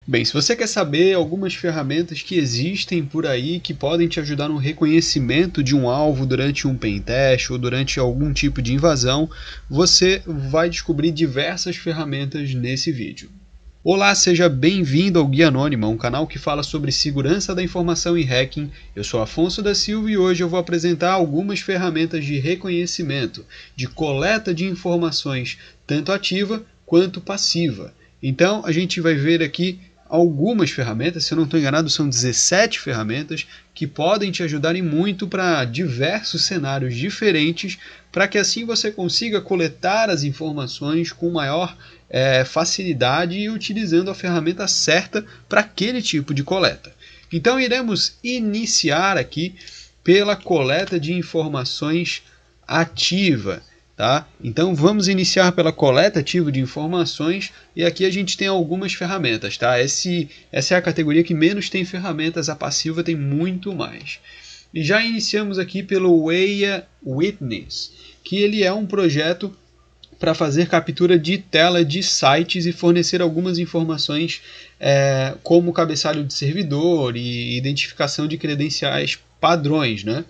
Bem, se você quer saber algumas ferramentas que existem por aí que podem te ajudar no reconhecimento de um alvo durante um pentest ou durante algum tipo de invasão, você vai descobrir diversas ferramentas nesse vídeo. Olá, seja bem-vindo ao Guia Anônima, um canal que fala sobre segurança da informação e hacking. Eu sou Afonso da Silva e hoje eu vou apresentar algumas ferramentas de reconhecimento, de coleta de informações, tanto ativa quanto passiva. Então, a gente vai ver aqui algumas ferramentas, se eu não estou enganado, são 17 ferramentas que podem te ajudarem muito para diversos cenários diferentes, para que assim você consiga coletar as informações com maior facilidade e utilizando a ferramenta certa para aquele tipo de coleta. Então iremos iniciar aqui pela coleta de informações ativa. Tá? Então vamos iniciar pela coleta ativa de informações e aqui a gente tem algumas ferramentas. Tá? Essa é a categoria que menos tem ferramentas, a passiva tem muito mais. E já iniciamos aqui pelo Weya Witness, que ele é um projeto para fazer captura de tela de sites e fornecer algumas informações como cabeçalho de servidor e identificação de credenciais padrões, né?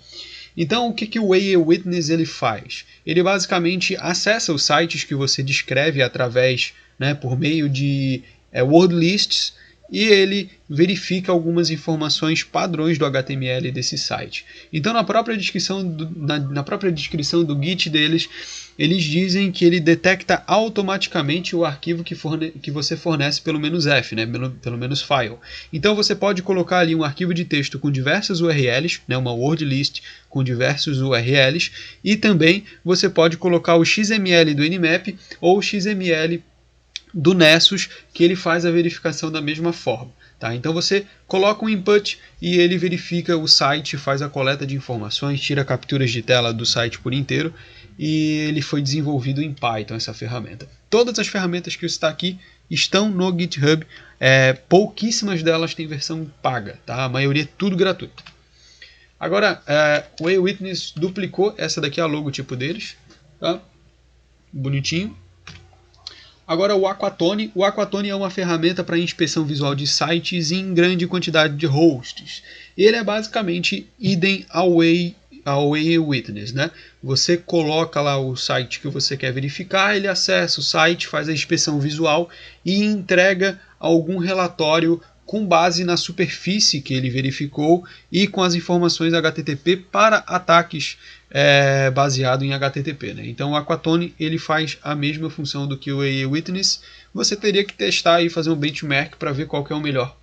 Então, o que o Weya Witness ele faz? Ele basicamente acessa os sites que você descreve através, por meio de word lists, e ele verifica algumas informações padrões do HTML desse site. Então, na própria descrição do Git deles, eles dizem que ele detecta automaticamente o arquivo que você fornece pelo menos F, pelo menos file. Então você pode colocar ali um arquivo de texto com diversas URLs, uma word list com diversos URLs, e também você pode colocar o XML do Nmap ou o XML do Nessus, que ele faz a verificação da mesma forma. Tá? Então você coloca um input e ele verifica o site, faz a coleta de informações, tira capturas de tela do site por inteiro, e ele foi desenvolvido em Python, essa ferramenta. Todas as ferramentas que está aqui estão no GitHub, pouquíssimas delas têm versão paga, tá? A maioria é tudo gratuito. Agora, o Weya Witness duplicou, essa daqui é a logotipo deles, tá? Bonitinho. Agora o Aquatone. O Aquatone é uma ferramenta para inspeção visual de sites em grande quantidade de hosts. Ele é basicamente idem ao Weya Witness, né? Você coloca lá o site que você quer verificar, ele acessa o site, faz a inspeção visual e entrega algum relatório com base na superfície que ele verificou e com as informações HTTP para ataques baseado em HTTP. Né? Então o Aquatone ele faz a mesma função do que o Weya Witness. Você teria que testar e fazer um benchmark para ver qual que é o melhor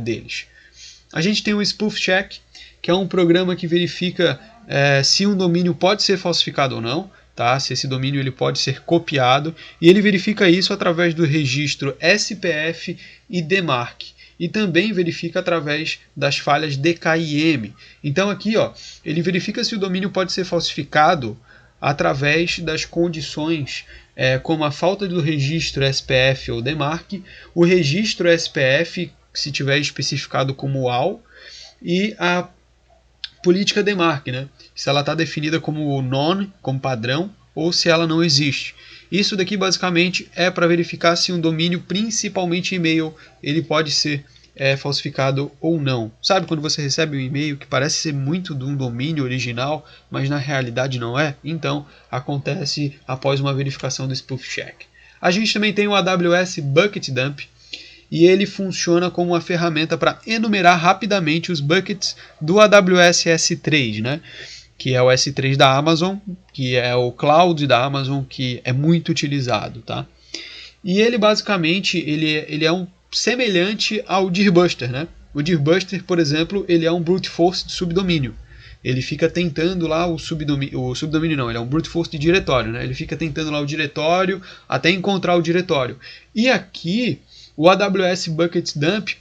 deles. A gente tem o Spoof Check, que é um programa que verifica se um domínio pode ser falsificado ou não. Tá? Se esse domínio ele pode ser copiado, e ele verifica isso através do registro SPF e DMARC. E também verifica através das falhas DKIM. Então aqui ele verifica se o domínio pode ser falsificado através das condições como a falta do registro SPF ou DMARC, o registro SPF se tiver especificado como UAL, e a política DMARC, né? Se ela está definida como none, como padrão, ou se ela não existe. Isso daqui basicamente é para verificar se um domínio, principalmente e-mail, ele pode ser falsificado ou não. Sabe quando você recebe um e-mail que parece ser muito de um domínio original, mas na realidade não é? Então acontece após uma verificação do Spoof Check. A gente também tem o AWS Bucket Dump, e ele funciona como uma ferramenta para enumerar rapidamente os buckets do AWS S3, né? Que é o S3 da Amazon, que é o cloud da Amazon, que é muito utilizado. Tá? E ele basicamente ele é um semelhante ao Dirbuster. Né? O Dirbuster, por exemplo, ele é um brute force de subdomínio. Ele fica tentando lá o subdomínio não, ele é um brute force de diretório. Né? Ele fica tentando lá o diretório até encontrar o diretório. E aqui o AWS Bucket Dump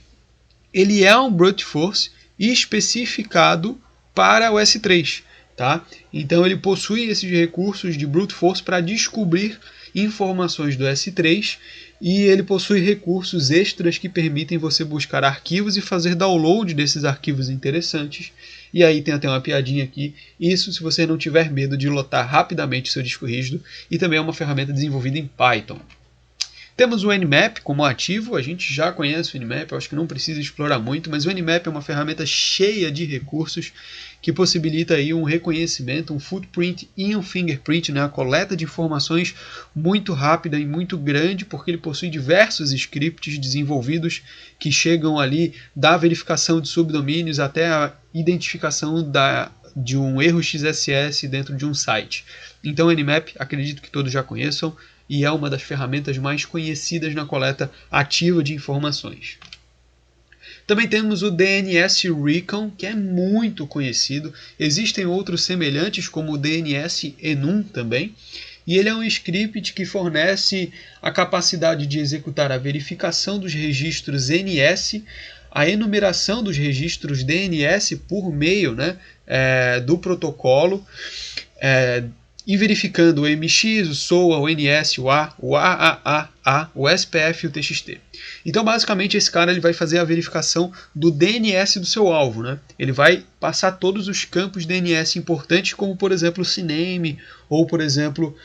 ele é um brute force especificado para o S3. Tá? Então ele possui esses recursos de brute force para descobrir informações do S3 e ele possui recursos extras que permitem você buscar arquivos e fazer download desses arquivos interessantes. E aí tem até uma piadinha aqui, isso se você não tiver medo de lotar rapidamente seu disco rígido, e também é uma ferramenta desenvolvida em Python. Temos o Nmap como ativo, a gente já conhece o Nmap, eu acho que não precisa explorar muito, mas o Nmap é uma ferramenta cheia de recursos que possibilita aí um reconhecimento, um footprint e um fingerprint, né, a coleta de informações muito rápida e muito grande, porque ele possui diversos scripts desenvolvidos que chegam ali da verificação de subdomínios até a identificação de um erro XSS dentro de um site. Então o Nmap, acredito que todos já conheçam, e é uma das ferramentas mais conhecidas na coleta ativa de informações. Também temos o DNS Recon, que é muito conhecido. Existem outros semelhantes, como o DNS Enum também. E ele é um script que fornece a capacidade de executar a verificação dos registros NS, a enumeração dos registros DNS por meio, né, do protocolo, e verificando o MX, o SOA, o NS, o AAA, o SPF e o TXT. Então, basicamente, esse cara ele vai fazer a verificação do DNS do seu alvo, né? Ele vai passar todos os campos DNS importantes, como, por exemplo, o CNAME, ou, por exemplo,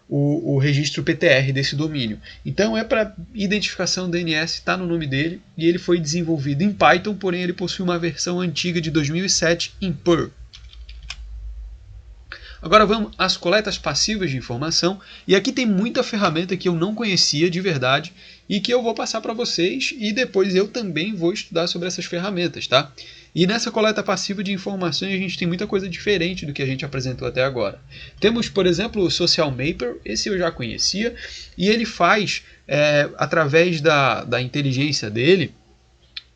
o registro PTR desse domínio. Então, é para identificação DNS, está no nome dele, e ele foi desenvolvido em Python, porém ele possui uma versão antiga de 2007 em Perl. Agora vamos às coletas passivas de informação, e aqui tem muita ferramenta que eu não conhecia de verdade e que eu vou passar para vocês, e depois eu também vou estudar sobre essas ferramentas, tá? E nessa coleta passiva de informações a gente tem muita coisa diferente do que a gente apresentou até agora. Temos, por exemplo, o Social Mapper, esse eu já conhecia, e ele faz, através da inteligência dele,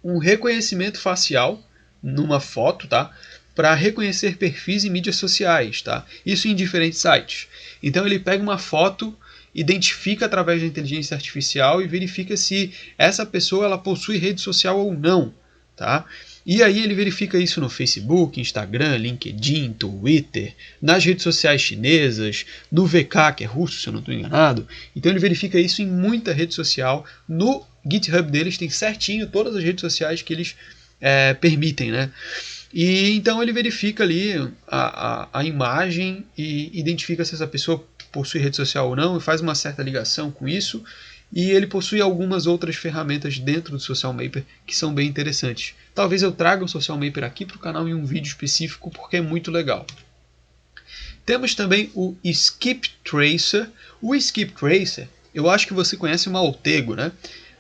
um reconhecimento facial numa foto, tá? Para reconhecer perfis em mídias sociais, tá? Isso em diferentes sites. Então ele pega uma foto, identifica através da inteligência artificial e verifica se essa pessoa ela possui rede social ou não, tá? E aí ele verifica isso no Facebook, Instagram, LinkedIn, Twitter, nas redes sociais chinesas, no VK, que é russo, se eu não estou enganado. Então ele verifica isso em muita rede social. No GitHub deles tem certinho todas as redes sociais que eles permitem, né? E então ele verifica ali a imagem e identifica se essa pessoa possui rede social ou não e faz uma certa ligação com isso. E ele possui algumas outras ferramentas dentro do Social Mapper que são bem interessantes. Talvez eu traga o Social Mapper aqui para o canal em um vídeo específico porque é muito legal. Temos também o Skip Tracer. O Skip Tracer, eu acho que você conhece o Maltego, né?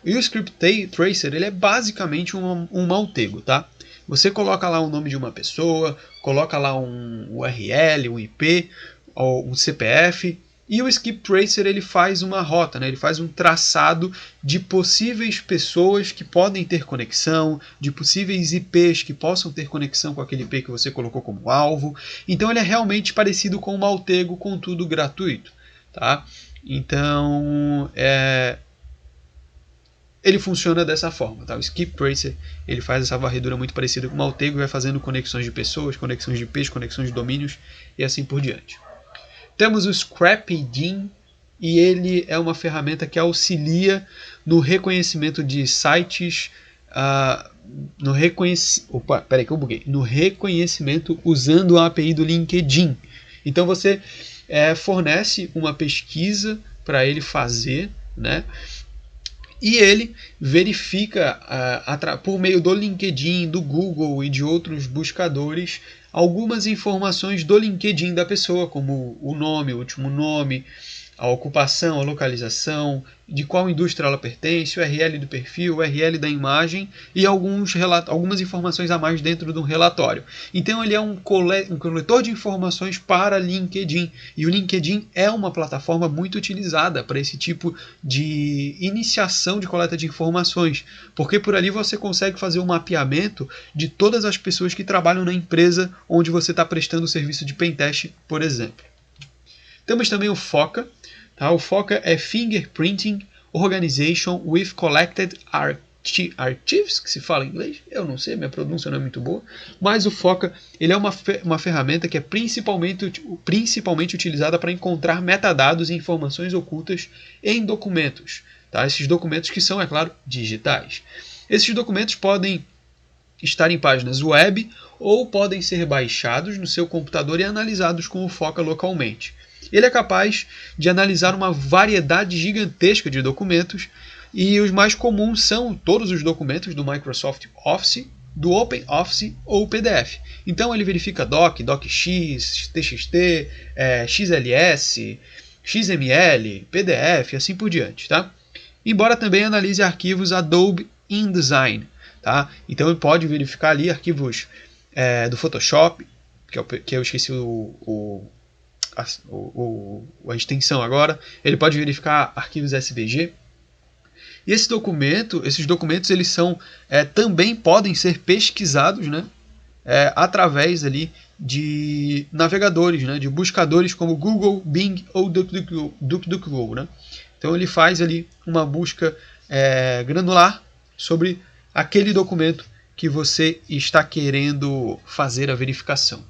E o Skip Tracer ele é basicamente um Maltego, tá? Você coloca lá o nome de uma pessoa, coloca lá um URL, um IP, ou um CPF, e o Skip Tracer ele faz uma rota, né? Ele faz um traçado de possíveis pessoas que podem ter conexão, de possíveis IPs que possam ter conexão com aquele IP que você colocou como alvo. Então ele é realmente parecido com o Maltego, contudo gratuito, tá? Então, ele funciona dessa forma, tá? O Skip Tracer ele faz essa varredura muito parecida com o Maltego e vai fazendo conexões de pessoas, conexões de IPs, conexões de domínios e assim por diante. Temos o Scrapydim e ele é uma ferramenta que auxilia no reconhecimento de sites, no reconhecimento usando a API do LinkedIn. Então você fornece uma pesquisa para ele fazer, né? E ele verifica por meio do LinkedIn, do Google e de outros buscadores algumas informações do LinkedIn da pessoa, como o nome, o último nome, a ocupação, a localização, de qual indústria ela pertence, o URL do perfil, o URL da imagem e algumas informações a mais dentro de um relatório. Então ele é um coletor de informações para LinkedIn, e o LinkedIn é uma plataforma muito utilizada para esse tipo de iniciação de coleta de informações, porque por ali você consegue fazer um mapeamento de todas as pessoas que trabalham na empresa onde você está prestando o serviço de pentest, por exemplo. Temos também o FOCA. Tá? O FOCA é Fingerprinting Organization with Collected Archives, que se fala em inglês. Eu não sei, minha pronúncia não é muito boa. Mas o FOCA ele é uma ferramenta que é principalmente utilizada para encontrar metadados e informações ocultas em documentos. Tá? Esses documentos que são, é claro, digitais. Esses documentos podem estar em páginas web ou podem ser baixados no seu computador e analisados com o FOCA localmente. Ele é capaz de analisar uma variedade gigantesca de documentos e os mais comuns são todos os documentos do Microsoft Office, do OpenOffice ou PDF. Então ele verifica doc, docx, txt, xls, xml, PDF e assim por diante, tá? Embora também analise arquivos Adobe InDesign, tá? Então ele pode verificar ali arquivos do Photoshop, que eu esqueci a extensão agora. Ele pode verificar arquivos SVG. E esses documentos eles são, também podem ser pesquisados, né, através ali de navegadores, né, de buscadores como Google, Bing ou DuckDuckGo, né? Então ele faz ali uma busca granular sobre aquele documento que você está querendo fazer a verificação.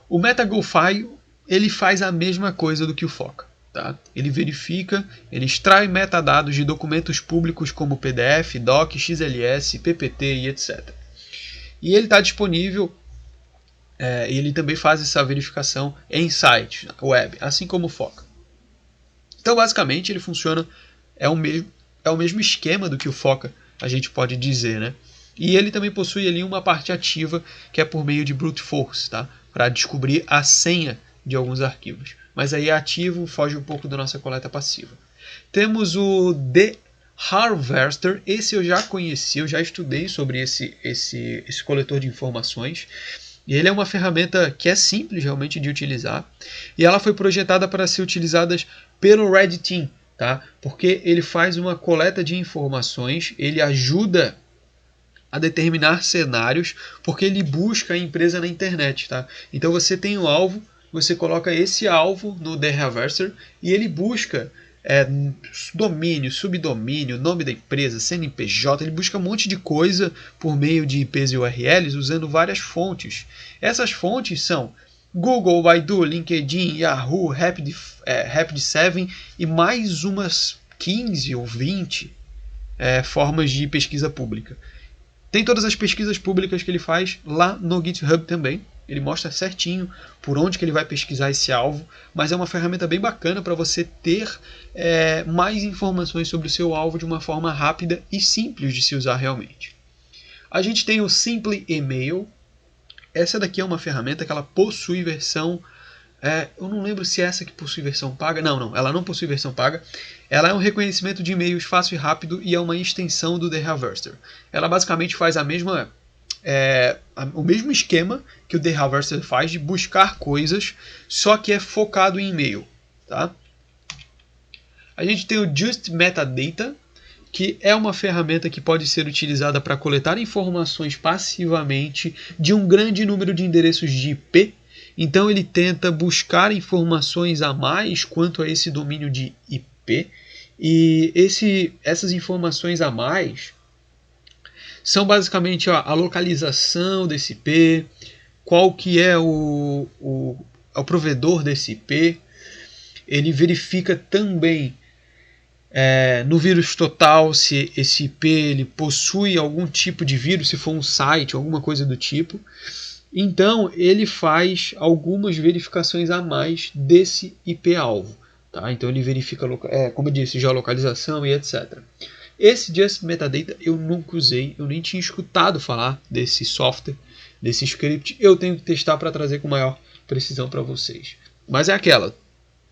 O MetaGoFile ele faz a mesma coisa do que o Foca. Tá? Ele verifica, ele extrai metadados de documentos públicos como PDF, DOC, XLS, PPT e etc. E ele está disponível, ele também faz essa verificação em sites web, assim como o Foca. Então basicamente ele funciona, é o mesmo esquema do que o Foca, a gente pode dizer, né? E ele também possui ali uma parte ativa que é por meio de brute force, tá? Para descobrir a senha de alguns arquivos. Mas aí é ativo, foge um pouco da nossa coleta passiva. Temos o The Harvester, esse eu já conheci, eu já estudei sobre esse coletor de informações. E ele é uma ferramenta que é simples realmente de utilizar. E ela foi projetada para ser utilizada pelo Red Team, tá? Porque ele faz uma coleta de informações, ele ajuda a determinar cenários, porque ele busca a empresa na internet, tá? Então você tem um alvo, você coloca esse alvo no The Harvester e ele busca domínio, subdomínio, nome da empresa, CNPJ, ele busca um monte de coisa por meio de IPs e URLs usando várias fontes. Essas fontes são Google, Baidu, LinkedIn, Yahoo, Rapid7 e mais umas 15 ou 20 formas de pesquisa pública. Tem todas as pesquisas públicas que ele faz lá no GitHub também. Ele mostra certinho por onde que ele vai pesquisar esse alvo, mas é uma ferramenta bem bacana para você ter mais informações sobre o seu alvo de uma forma rápida e simples de se usar realmente. A gente tem o Simply Email. Essa daqui é uma ferramenta que ela possui versão... eu não lembro se é essa que possui versão paga. Não, ela não possui versão paga. Ela é um reconhecimento de e-mails fácil e rápido e é uma extensão do The Harvester. Ela basicamente faz o mesmo esquema que o The Harvester faz de buscar coisas, só que é focado em e-mail. Tá? A gente tem o Just Metadata, que é uma ferramenta que pode ser utilizada para coletar informações passivamente de um grande número de endereços de IP. Então ele tenta buscar informações a mais quanto a esse domínio de IP. E essas informações a mais são basicamente a localização desse IP, qual que é o provedor desse IP. Ele verifica também no vírus total se esse IP ele possui algum tipo de vírus, se for um site, alguma coisa do tipo. Então ele faz algumas verificações a mais desse IP-alvo. Tá? Então ele verifica, como eu disse, geolocalização e etc. Esse Just Metadata eu nunca usei, eu nem tinha escutado falar desse software, desse script. Eu tenho que testar para trazer com maior precisão para vocês. Mas é aquela,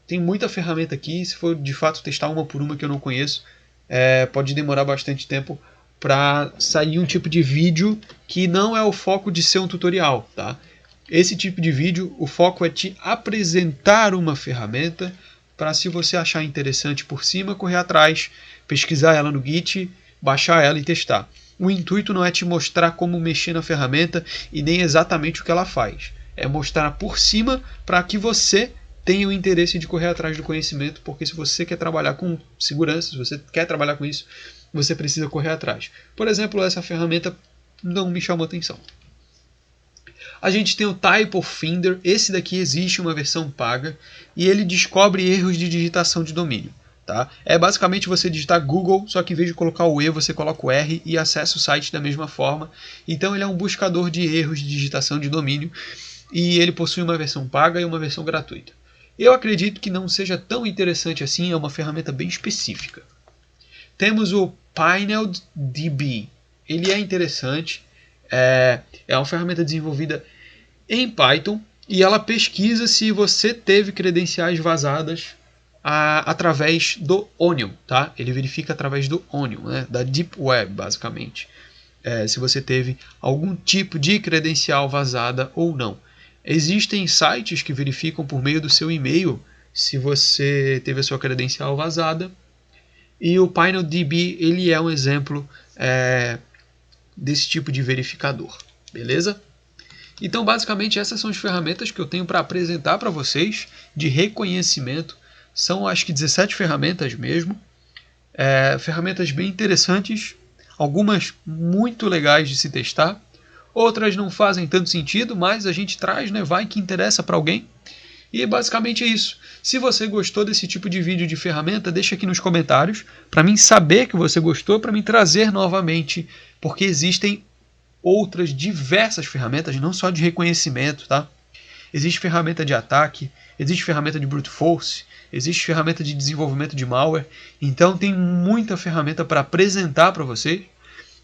tem muita ferramenta aqui, se for de fato testar uma por uma que eu não conheço, pode demorar bastante tempo para sair um tipo de vídeo que não é o foco de ser um tutorial. Tá? Esse tipo de vídeo, o foco é te apresentar uma ferramenta para, se você achar interessante por cima, correr atrás, pesquisar ela no Git, baixar ela e testar. O intuito não é te mostrar como mexer na ferramenta e nem exatamente o que ela faz. É mostrar por cima para que você tenha o interesse de correr atrás do conhecimento, porque se você quer trabalhar com segurança, se você quer trabalhar com isso, você precisa correr atrás. Por exemplo, essa ferramenta não me chamou atenção. A gente tem o Typo Finder, esse daqui existe uma versão paga e ele descobre erros de digitação de domínio. Tá? É basicamente você digitar Google, só que em vez de colocar o E, você coloca o R e acessa o site da mesma forma. Então ele é um buscador de erros de digitação de domínio e ele possui uma versão paga e uma versão gratuita. Eu acredito que não seja tão interessante assim, é uma ferramenta bem específica. Temos o PinealDB. Ele é interessante, é uma ferramenta desenvolvida em Python e ela pesquisa se você teve credenciais vazadas através do Onion, tá? Ele verifica através do Onion, né? Da Deep Web, basicamente. Se você teve algum tipo de credencial vazada ou não. Existem sites que verificam por meio do seu e-mail se você teve a sua credencial vazada. E o PinealDB ele é um exemplo desse tipo de verificador. Beleza? Então, basicamente, essas são as ferramentas que eu tenho para apresentar para vocês de reconhecimento. São, acho que, 17 ferramentas mesmo. Ferramentas bem interessantes, algumas muito legais de se testar. Outras não fazem tanto sentido, mas a gente traz, né? Vai que interessa para alguém. E basicamente é isso. Se você gostou desse tipo de vídeo de ferramenta, deixa aqui nos comentários para mim saber que você gostou, para mim trazer novamente, porque existem outras diversas ferramentas, não só de reconhecimento, tá? Existe ferramenta de ataque, existe ferramenta de brute force, existe ferramenta de desenvolvimento de malware, então tem muita ferramenta para apresentar para vocês.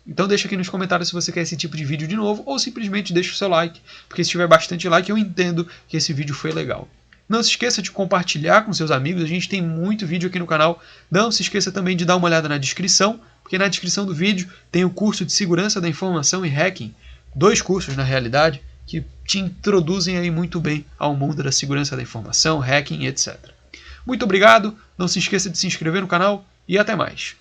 Então deixa aqui nos comentários se você quer esse tipo de vídeo de novo, ou simplesmente deixa o seu like, porque se tiver bastante like eu entendo que esse vídeo foi legal. Não se esqueça de compartilhar com seus amigos, a gente tem muito vídeo aqui no canal. Não se esqueça também de dar uma olhada na descrição, porque na descrição do vídeo tem o curso de Segurança da Informação e Hacking, 2 cursos na realidade, que te introduzem aí muito bem ao mundo da segurança da informação, hacking, etc. Muito obrigado, não se esqueça de se inscrever no canal e até mais.